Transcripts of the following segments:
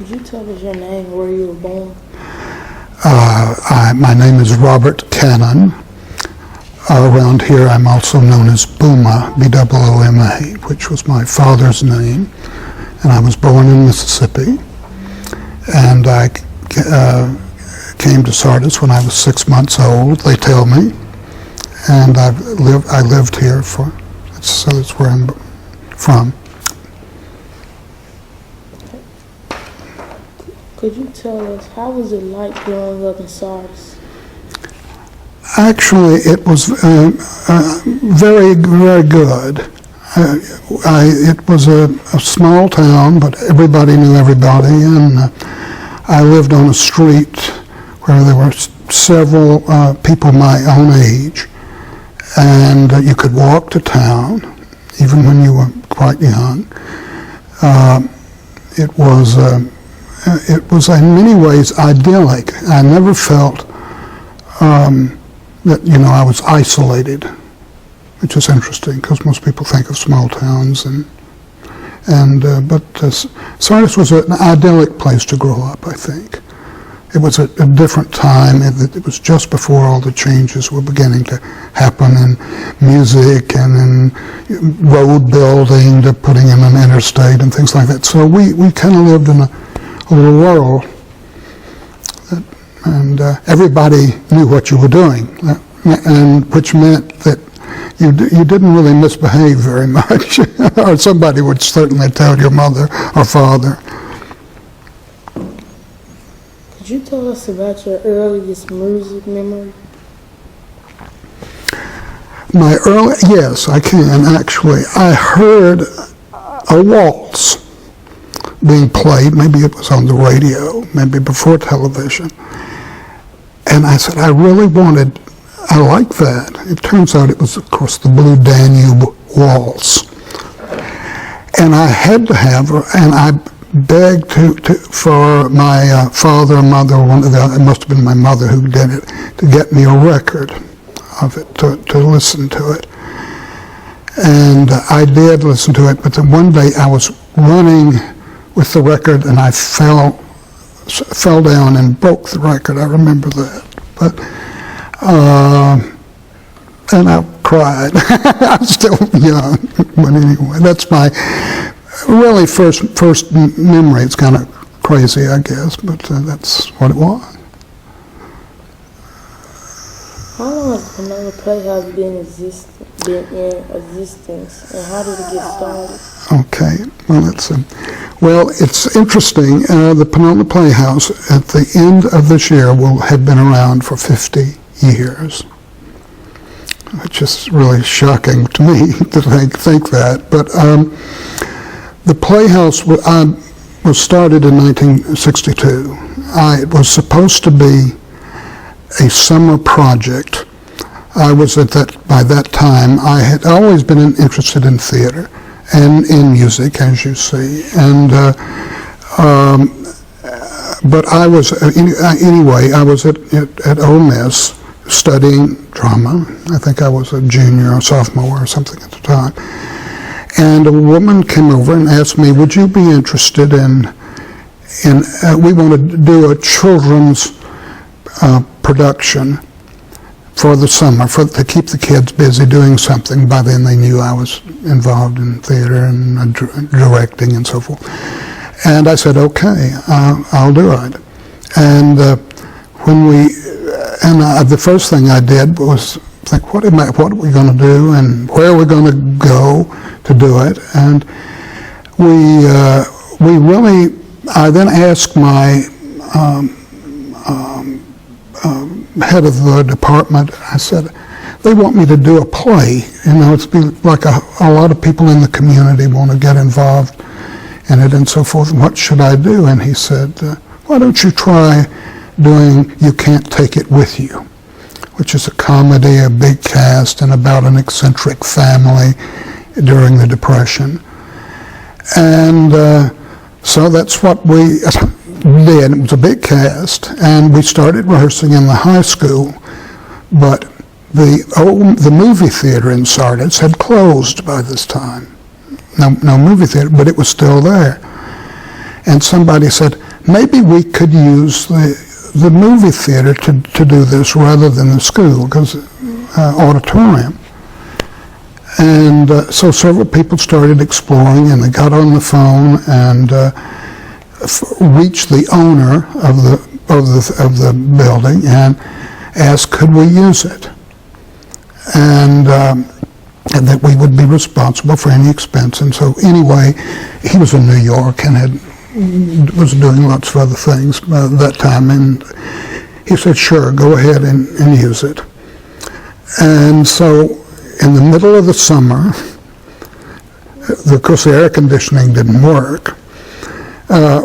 Could you tell us your name and where you were born? My name is Robert Canon. Around here I'm also known as Booma, B-O-O-M-A, which was my father's name. And I was born in Mississippi. And I came to Sardis when I was 6 months old, they tell me. And I lived here so that's where I'm from. Could you tell us, how was it like growing up in Sardis? Actually, it was very, very good. It was a small town, but everybody knew everybody, and I lived on a street where there were several people my own age, and you could walk to town, even when you were quite young. It was in many ways idyllic. I never felt that, I was isolated, which is interesting because most people think of small towns, but Sardis was an idyllic place to grow up, I think. It was a different time. It was just before all the changes were beginning to happen in music and in road building to putting in an interstate and things like that. So we kind of lived in a little world, and everybody knew what you were doing, and which meant that you didn't really misbehave very much, or somebody would certainly tell your mother or father. Could you tell us about your earliest music memory? Yes, I can actually. I heard a waltz being played, maybe it was on the radio, maybe before television. And I said, I like that. It turns out it was, of course, the Blue Danube Waltz. And I had to have her, and I begged for my father or mother, it must have been my mother who did it, to get me a record of it, to listen to it. And I did listen to it, but then one day I was running with the record, and I fell down and broke the record. I remember that, but and I cried. I'm still young, but anyway, that's my really first memory. It's kind of crazy, I guess, but that's what it was. How long has Panola Playhouse been in existence, and how did it get started? Okay, well, it's interesting. The Panola Playhouse at the end of this year will have been around for 50 years, which is really shocking to me to think that. But the Playhouse was started in 1962. It was supposed to be a summer project. I was by that time, I had always been interested in theater and in music, as you see, and but I was anyway. I was at Ole Miss studying drama. I think I was a junior or sophomore or something at the time, and a woman came over and asked me, "Would you be interested in we want to do a children's production for the summer, to keep the kids busy doing something." By then they knew I was involved in theater and directing and so forth. And I said, okay, I'll do it. And the first thing I did was think, what are we going to do, and where are we going to go to do it? And I then asked my head of the department, I said, they want me to do a play. It's like a lot of people in the community want to get involved in it and so forth. What should I do? And he said, why don't you try doing You Can't Take It With You, which is a comedy, a big cast, and about an eccentric family during the Depression. And so that's what we did. It was a big cast, and we started rehearsing in the high school, but the movie theater in Sardis had closed by this time. No movie theater, but it was still there. And somebody said, maybe we could use the movie theater to do this rather than the school, because auditorium. And so several people started exploring, and they got on the phone and reached the owner of the building and asked, could we use it? And that we would be responsible for any expense. And so anyway, he was in New York and was doing lots of other things that time, and he said, sure, go ahead and use it. And so in the middle of the summer, of course the air conditioning didn't work,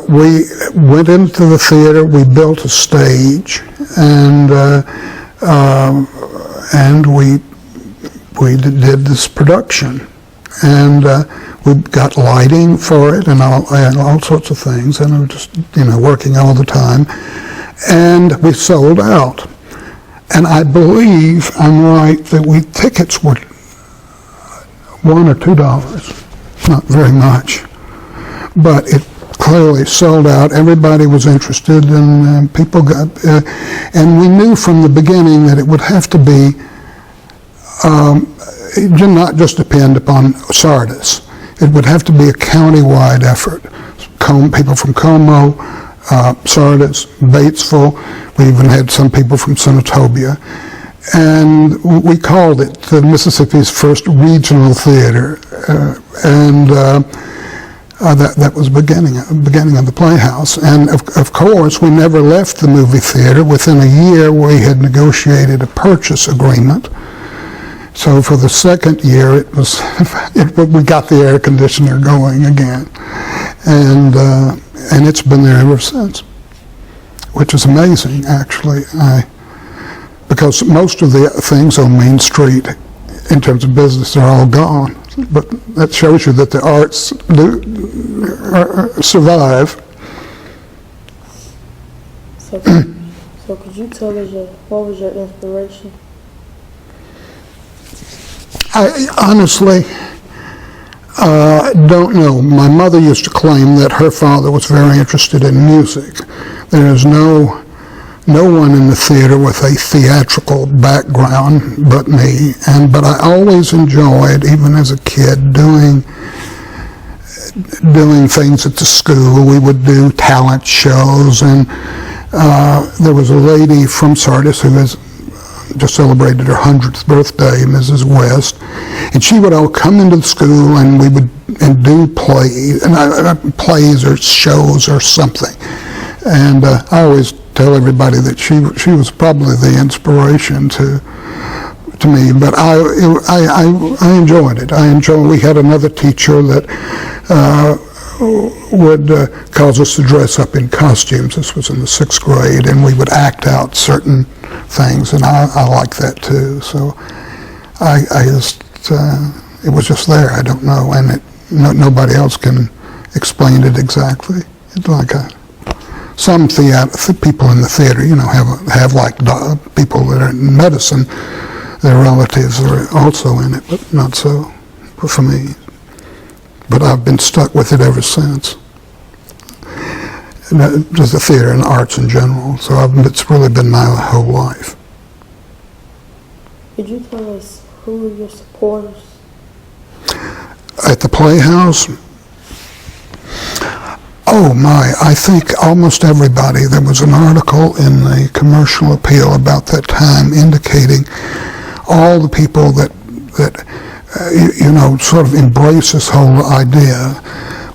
we went into the theater, we built a stage, and we did this production, and we got lighting for it and all sorts of things, and we were just working all the time, and we sold out. And I believe I'm right that tickets were $1 or $2, not very much, but it clearly sold out. Everybody was interested, and people got, and we knew from the beginning that it would have to be. It did not just depend upon Sardis. It would have to be a county-wide effort. People from Como, Sardis, Batesville. We even had some people from Senatobia. And we called it the Mississippi's first regional theater. That was beginning of the Playhouse. And of course, we never left the movie theater. Within a year, we had negotiated a purchase agreement. So for the second year, we got the air conditioner going again, and it's been there ever since, which is amazing, actually. Because most of the things on Main Street, in terms of business, are all gone. But that shows you that the arts do survive. So could you tell us what was your inspiration? I honestly don't know. My mother used to claim that her father was very interested in music. There is no one in the theater with a theatrical background but me. But I always enjoyed, even as a kid, doing things at the school. We would do talent shows, and there was a lady from Sardis who has just celebrated her 100th birthday, Mrs. West, and she would all come into the school, and we would do plays or shows or something. And I always tell everybody that she was probably the inspiration to me. But I enjoyed it. We had another teacher that would cause us to dress up in costumes. This was in the 6th grade, and we would act out certain things, and I like that too. So I just it was just there. I don't know, and nobody else can explain it exactly. It's like some people in the theater, have like people that are in medicine. Their relatives are also in it, but not so for me. But I've been stuck with it ever since. Just the theater and arts in general. So it's really been my whole life. Could you tell us who were your supporters? At the Playhouse? Oh my, I think almost everybody. There was an article in the Commercial Appeal about that time indicating all the people that sort of embrace this whole idea.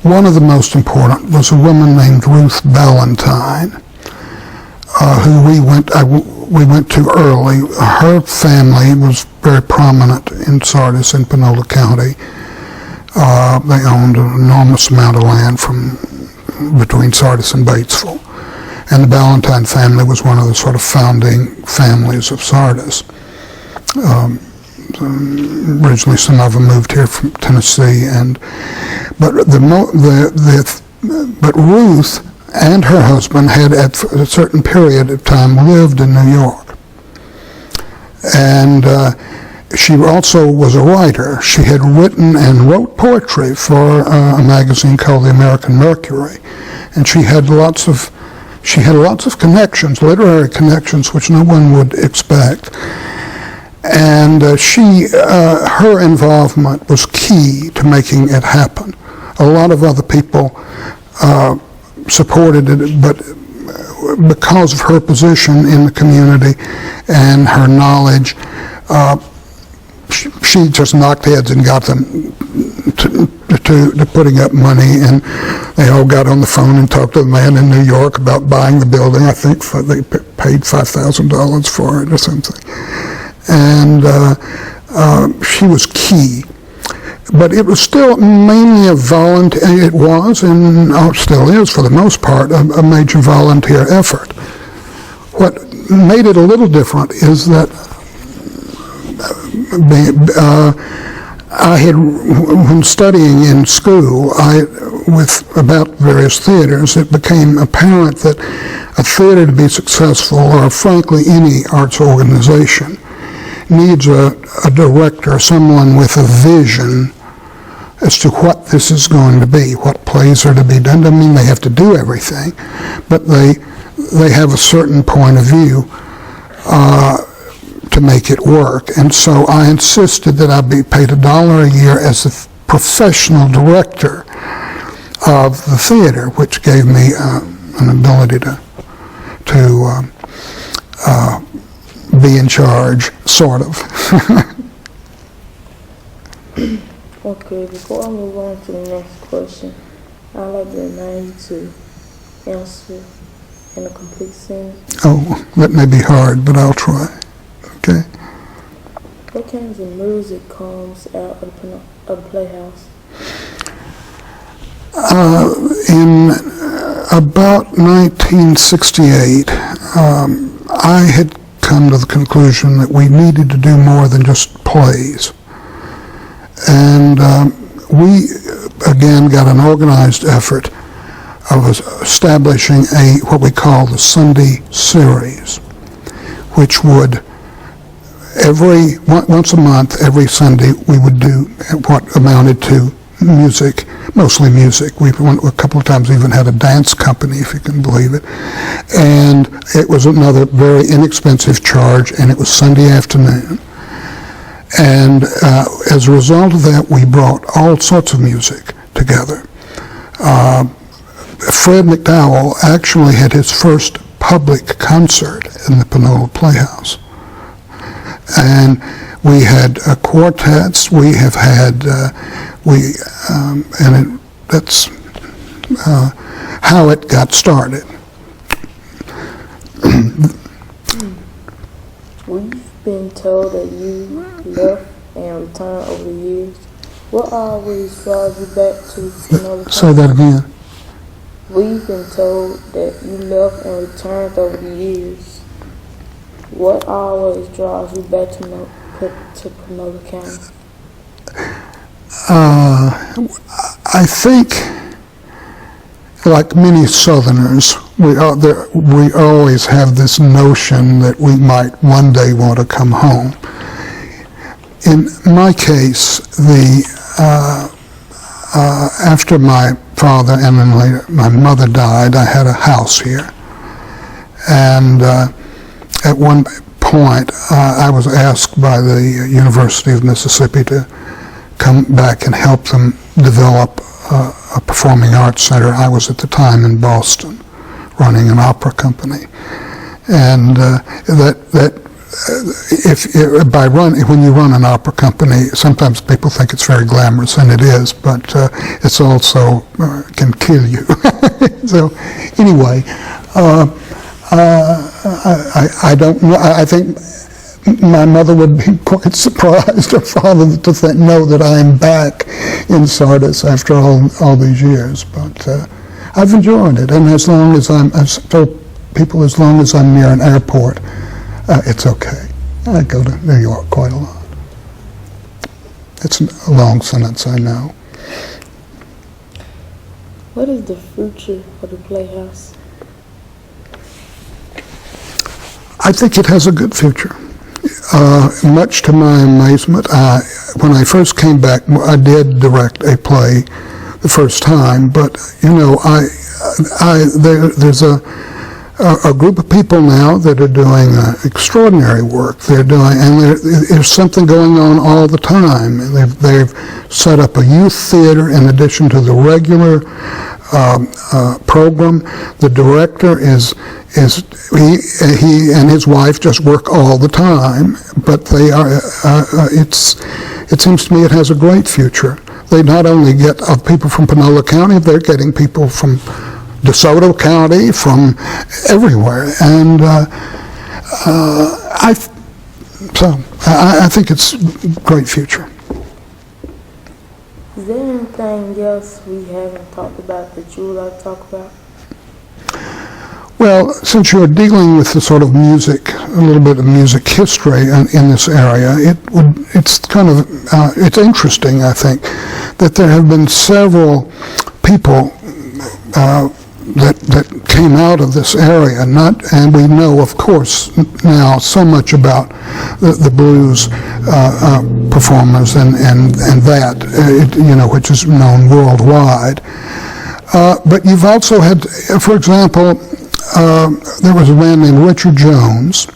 One of the most important was a woman named Ruth Ballantyne, who we went to early. Her family was very prominent in Sardis in Panola County. They owned an enormous amount of land between Sardis and Batesville. And the Ballantyne family was one of the sort of founding families of Sardis. Originally, some of them moved here from Tennessee, but Ruth and her husband had, at a certain period of time, lived in New York, and she also was a writer. She had written and wrote poetry for a magazine called the American Mercury, and she had lots of she had lots of connections, literary connections, which no one would expect. And her involvement was key to making it happen. A lot of other people supported it, but because of her position in the community and her knowledge, she just knocked heads and got them to putting up money, and they all got on the phone and talked to the man in New York about buying the building. I think they paid $5,000 for it or something. And she was key. But it was still mainly a volunteer, it was and still is for the most part, a major volunteer effort. What made it a little different is that I had, when studying in school, about various theaters, it became apparent that a theater to be successful, or frankly any arts organization, needs a director, someone with a vision as to what this is going to be, what plays are to be done. Doesn't mean they have to do everything, but they have a certain point of view to make it work. And so I insisted that I be paid $1 a year as the professional director of the theater, which gave me an ability to be in charge, sort of. Okay, before I move on to the next question, I'd like to remind you to answer in a complete sentence. Oh, that may be hard, but I'll try. Okay. What kinds of music comes out of the Playhouse? In about 1968, I had come to the conclusion that we needed to do more than just plays. And we, again, got an organized effort of establishing what we call the Sunday series, which would once a month, every Sunday, we would do what amounted to music, mostly music. We a couple of times even had a dance company, if you can believe it. And it was another very inexpensive charge, and it was Sunday afternoon. And as a result of that, we brought all sorts of music together. Fred McDowell actually had his first public concert in the Panola Playhouse. And we had quartets. We have had that's how it got started. We've been told that you left and returned over the years. What always draws you back to Panola? Say that again. We've been told that you left and returned over the years. What always draws you back to Panola County? I think, like many Southerners, we always have this notion that we might one day want to come home. In my case, after my father and then later my mother died, I had a house here. And at one point, I was asked by the University of Mississippi to come back and help them develop a performing arts center. I was at the time in Boston running an opera company. And when you run an opera company, sometimes people think it's very glamorous, and it is, but it's also can kill you. So anyway, I don't know. I think my mother would be quite surprised, or father, to know that I am back in Sardis after all these years. But I've enjoyed it, and as long as I've told people, as long as I'm near an airport, it's okay. I go to New York quite a lot. It's a long sentence, I know. What is the future of the Playhouse? I think it has a good future. Much to my amazement, when I first came back, I did direct a play the first time, but you know, there's a group of people now that are doing extraordinary work. There's something going on all the time. They've set up a youth theater in addition to the regular program. The director he and his wife just work all the time, but they are. It seems to me it has a great future. They not only get people from Panola County, they're getting people from DeSoto County, from everywhere, and I think it's a great future. Is there anything else we haven't talked about that you would like to talk about? Well, since you're dealing with the sort of music, a little bit of music history in this area, it's interesting, I think, that there have been several people that came out of this area, and we know, of course, now so much about the blues performers and that, which is known worldwide. But you've also had, for example, there was a man named Richard Jones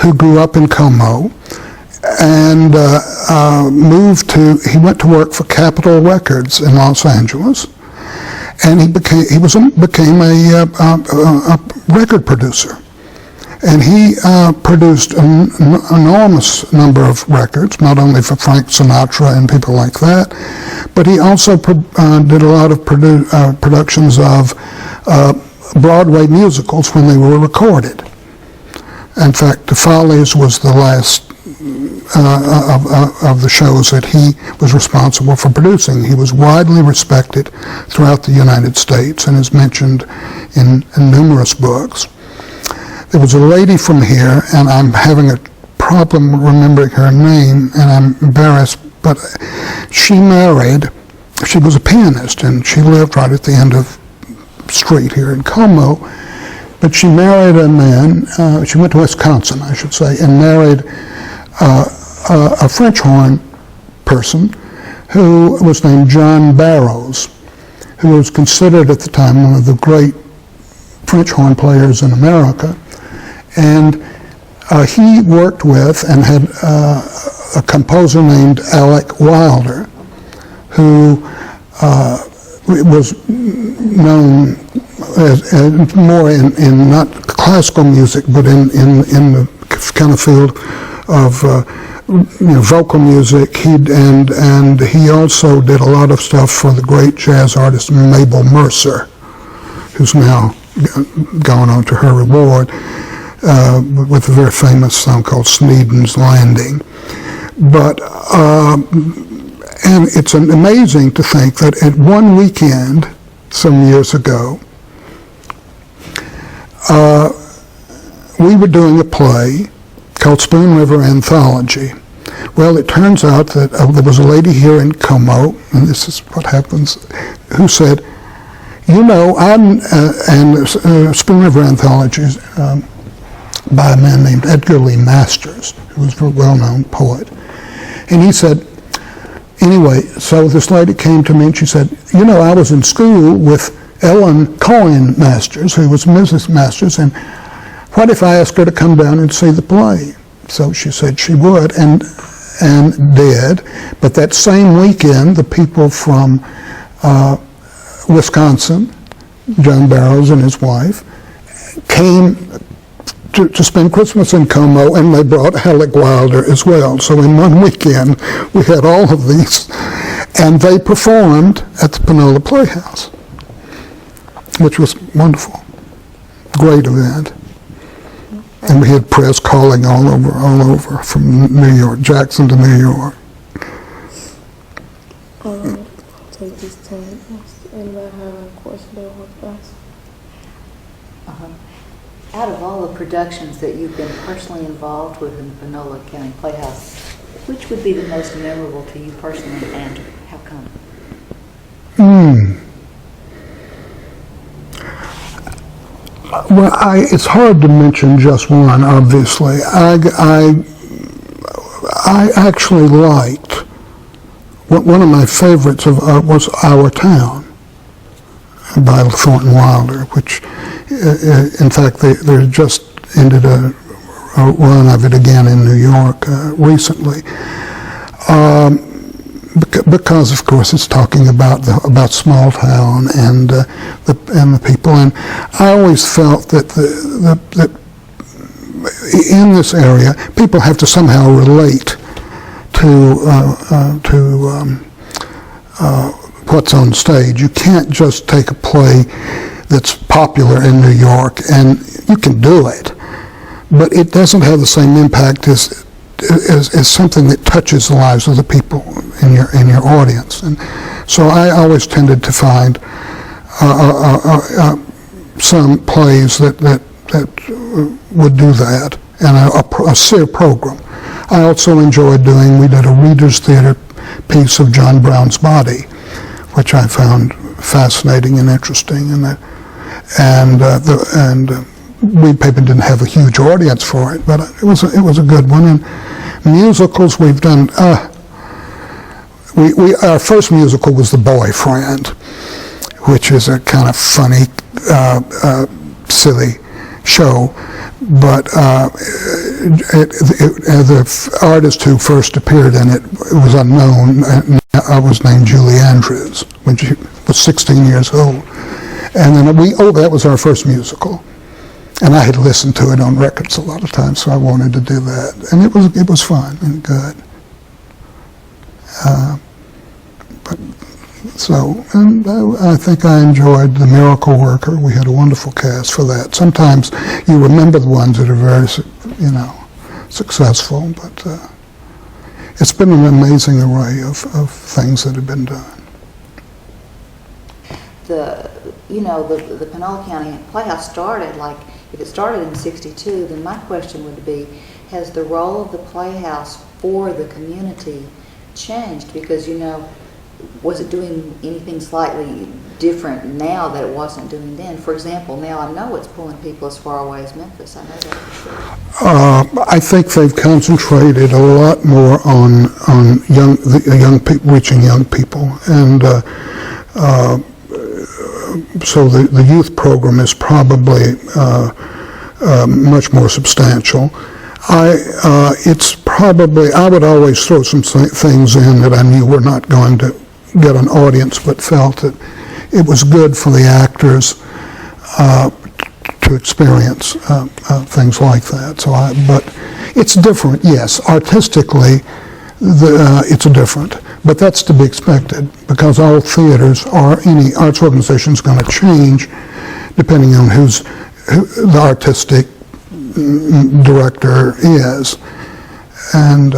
who grew up in Como and he went to work for Capitol Records in Los Angeles, and he became a record producer. And he produced an enormous number of records, not only for Frank Sinatra and people like that, but he also did a lot of productions of Broadway musicals when they were recorded. In fact, The Follies was the last of the shows that he was responsible for producing. He was widely respected throughout the United States and is mentioned in numerous books. There was a lady from here, and I'm having a problem remembering her name, and I'm embarrassed, but she was a pianist, and she lived right at the end of the street here in Como, but she married a man, she went to Wisconsin, I should say, and married a French horn person who was named John Barrows, who was considered at the time one of the great French horn players in America. And he worked with and had a composer named Alec Wilder, who was known as more in not classical music, but in the kind of field of vocal music. He also did a lot of stuff for the great jazz artist Mabel Mercer, who's now gone on to her reward. With a very famous song called Sneeden's Landing. But, and it's amazing to think that at one weekend, some years ago, we were doing a play called Spoon River Anthology. Well, it turns out that there was a lady here in Como, and this is what happens, who said, Spoon River Anthologies, by a man named Edgar Lee Masters, who was a well-known poet. And he said, anyway, so this lady came to me and she said, I was in school with Ellen Cohen Masters, who was Mrs. Masters, and what if I asked her to come down and see the play? So she said she would, and did. But that same weekend, the people from Wisconsin, John Barrows and his wife, came to spend Christmas in Como, and they brought Alec Wilder as well. So in one weekend, we had all of these, and they performed at the Panola Playhouse, which was wonderful, great event. And we had press calling all over from New York, Jackson to New York. Take this time. Anybody have a question they want to ask? Out of all the productions that you've been personally involved with in the Panola County Playhouse, which would be the most memorable to you personally, and how come? Well, it's hard to mention just one, obviously. I actually liked, one of my favorites was Our Town by Thornton Wilder, which In fact, they just ended a run of it again in New York recently. Because, of course, it's talking about small town and the people, and I always felt that that in this area, people have to somehow relate to what's on stage. You can't just take a play that's popular in New York, and you can do it, but it doesn't have the same impact as something that touches the lives of the people in your audience. And so I always tended to find some plays that would do that, and a SEER program. I also enjoyed we did a Reader's Theater piece of John Brown's Body, which I found fascinating and interesting, and we maybe didn't have a huge audience for it, but it was a good one. And musicals we've done. Our first musical was The Boyfriend, which is a kind of funny, silly show, but the artist who first appeared in it was unknown. I was named Julie Andrews when she was 16 years old, and then that was our first musical. And I had listened to it on records a lot of times, so I wanted to do that, and it was fun and good. I think I enjoyed The Miracle Worker. We had a wonderful cast for that. Sometimes you remember the ones that are very, successful, but it's been an amazing array of things that have been done. The Panola County Playhouse started, if it started in '62, then my question would be, has the role of the Playhouse for the community changed? Because, was it doing anything slightly different now that it wasn't doing then? For example, now I know it's pulling people as far away as Memphis. I know that for sure. I think they've concentrated a lot more on young people, reaching young people, and so the youth program is probably much more substantial. I would always throw some things in that I knew were not going to get an audience, but felt that it was good for the actors to experience things like that. But it's different, yes. Artistically, it's different, but that's to be expected because all theaters or any arts organization is going to change depending on who the artistic director is, and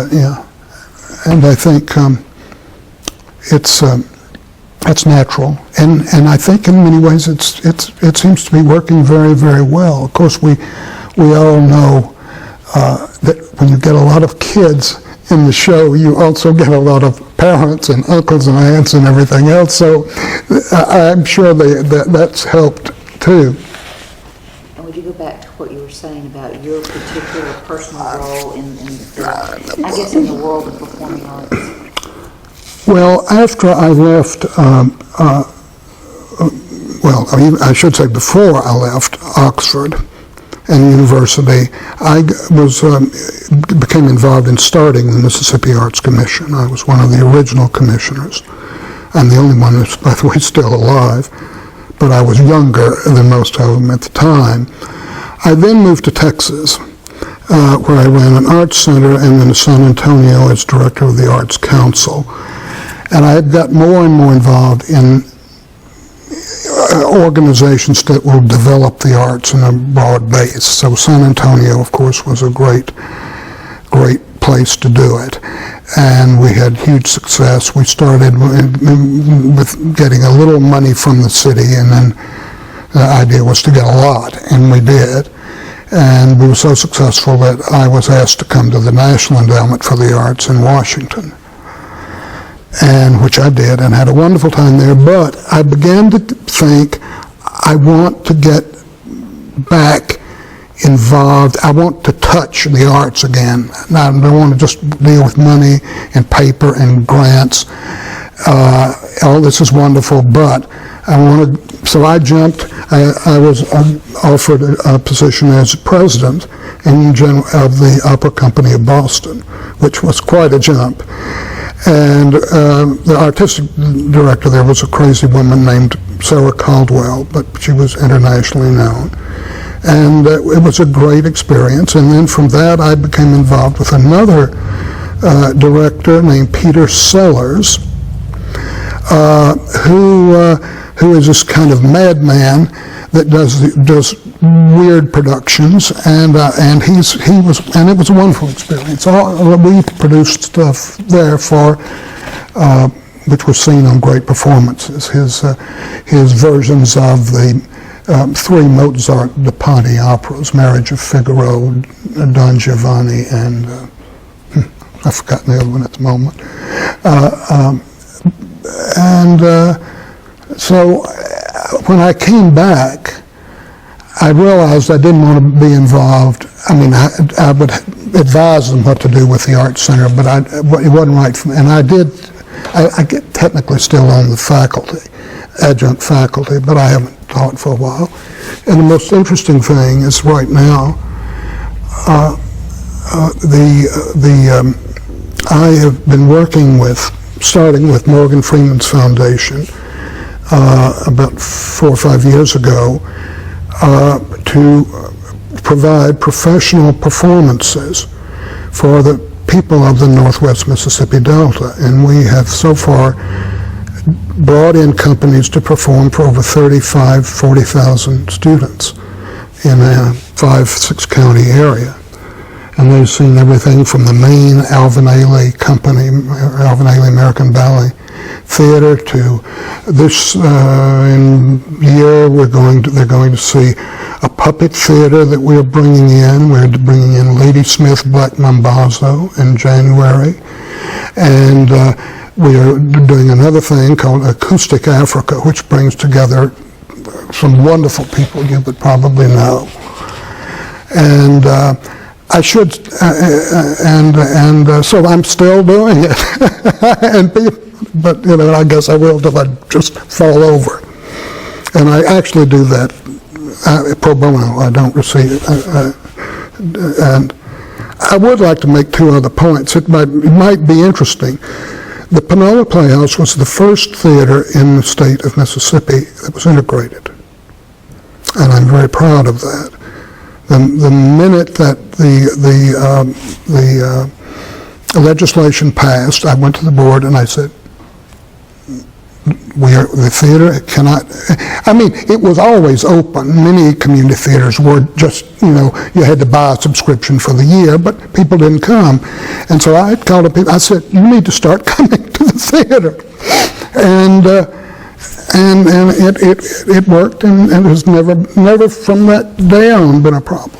I think it's natural, and I think in many ways it seems to be working very, very well. Of course, we all know that when you get a lot of kids in the show, you also get a lot of parents and uncles and aunts and everything else. So I'm sure that's helped too. And would you go back to what you were saying about your particular personal role in the world of performing arts? Well, after I left, I should say before I left Oxford and university, I became involved in starting the Mississippi Arts Commission. I was one of the original commissioners. I'm the only one that's, by the way, still alive, but I was younger than most of them at the time. I then moved to Texas, where I ran an arts center, and then to San Antonio as director of the Arts Council. And I got more and more involved in organizations that will develop the arts in a broad base. So San Antonio, of course, was a great place to do it. And we had huge success. We started with getting a little money from the city, and then the idea was to get a lot, and we did. And we were so successful that I was asked to come to the National Endowment for the Arts in Washington, and which I did, and had a wonderful time there. But I began to think, I want to get back involved. I want to touch the arts again. I don't want to just deal with money and paper and grants. All this is wonderful, but So I jumped. I was offered a position as president of the Opera Company of Boston, which was quite a jump. And the artistic director there was a crazy woman named Sarah Caldwell, but she was internationally known. And it was a great experience. And then from that, I became involved with another director named Peter Sellers, who is this kind of madman that does weird productions, and it was a wonderful experience. We produced stuff there which was seen on great performances. His versions of the three Mozart da Ponte operas: Marriage of Figaro, Don Giovanni, and I've forgotten the other one at the moment. So when I came back, I realized I didn't want to be involved. I mean, I would advise them what to do with the Art Center, but it wasn't right for me. And I get technically still on the faculty, adjunct faculty, but I haven't taught for a while. And the most interesting thing is right now, I have been working starting with Morgan Freeman's Foundation about 4 or 5 years ago, to provide professional performances for the people of the Northwest Mississippi Delta. And we have so far brought in companies to perform for over 40,000 students in a 5-6 county area. And they've seen everything from the main Alvin Ailey Company, Alvin Ailey American Ballet Theater, to this year they're going to see a puppet theater that we're bringing in. We're bringing in Lady Smith Black Mambazo in January. And we are doing another thing called Acoustic Africa, which brings together some wonderful people you would probably know. And I should, so I'm still doing it. But I guess I will till I just fall over. And I actually do that pro bono. I don't receive it. And I would like to make 2 other points. It might be interesting. The Panola Playhouse was the first theater in the state of Mississippi that was integrated. And I'm very proud of that. The minute that the legislation passed, I went to the board and I said, the theater cannot, I mean, it was always open. Many community theaters were just, you had to buy a subscription for the year, but people didn't come. And so I called up people, I said, you need to start coming to the theater. And it worked, and it has never from that day on been a problem.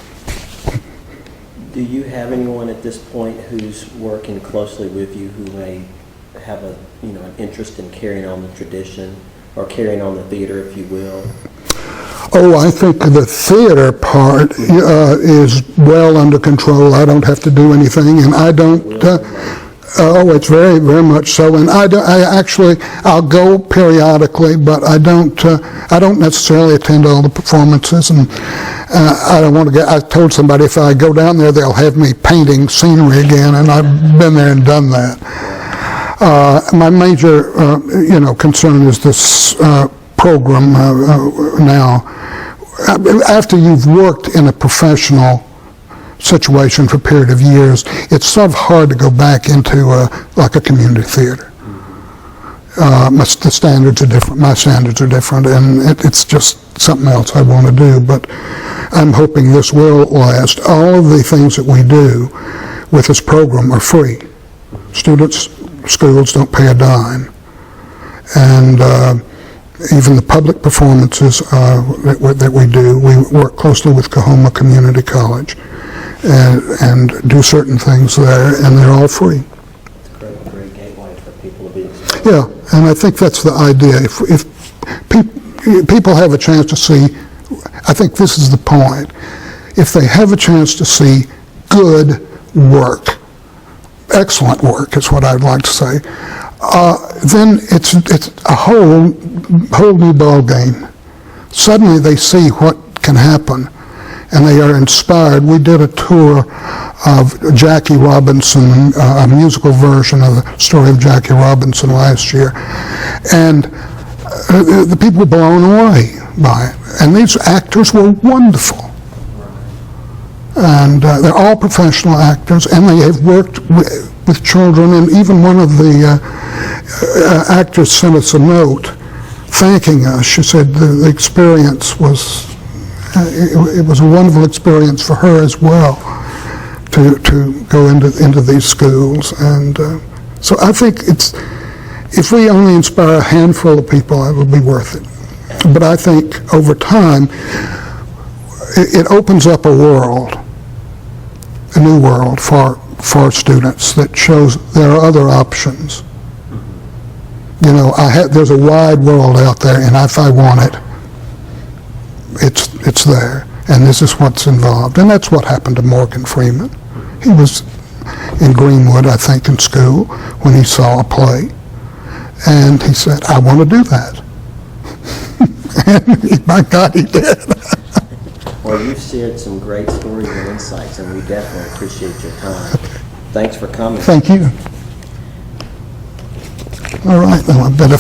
Do you have anyone at this point who's working closely with you who may have an interest in carrying on the tradition, or carrying on the theater, if you will? Oh, I think the theater part is well under control. I don't have to do anything, and I don't. It's very, very much so. And I'll go periodically, but I don't necessarily attend all the performances, and I don't want to get. I told somebody if I go down there, they'll have me painting scenery again, and I've been there and done that. My major, concern is this program now. After you've worked in a professional situation for a period of years, it's so hard to go back into like a community theater. The standards are different. My standards are different, and it's just something else I want to do. But I'm hoping this will last. All of the things that we do with this program are free. Schools don't pay a dime, and even the public performances that we do, we work closely with Coahoma Community College and do certain things there, and they're all free. It's a great gateway for people to be exposed. Yeah, and I think that's the idea. If people have a chance to see, I think this is the point, if they have a chance to see good work, excellent work is what I'd like to say, then it's a whole new ball game. Suddenly they see what can happen, and they are inspired. We did a tour of Jackie Robinson, a musical version of the story of Jackie Robinson last year, and the people were blown away by it. And these actors were wonderful. And they're all professional actors, and they have worked with children, and even one of the actors sent us a note thanking us. She said the experience was, it was a wonderful experience for her as well to go into these schools. And so I think if we only inspire a handful of people, it will be worth it. But I think over time, it opens up a world, a new world for students that shows there are other options. You know, there's a wide world out there, and if I want it, it's there, and this is what's involved. And that's what happened to Morgan Freeman. He was in Greenwood, I think, in school when he saw a play, and he said, I want to do that. And my God, he did. Well, you've shared some great stories and insights, and we definitely appreciate your time. Thanks for coming. Thank you. All right, now I better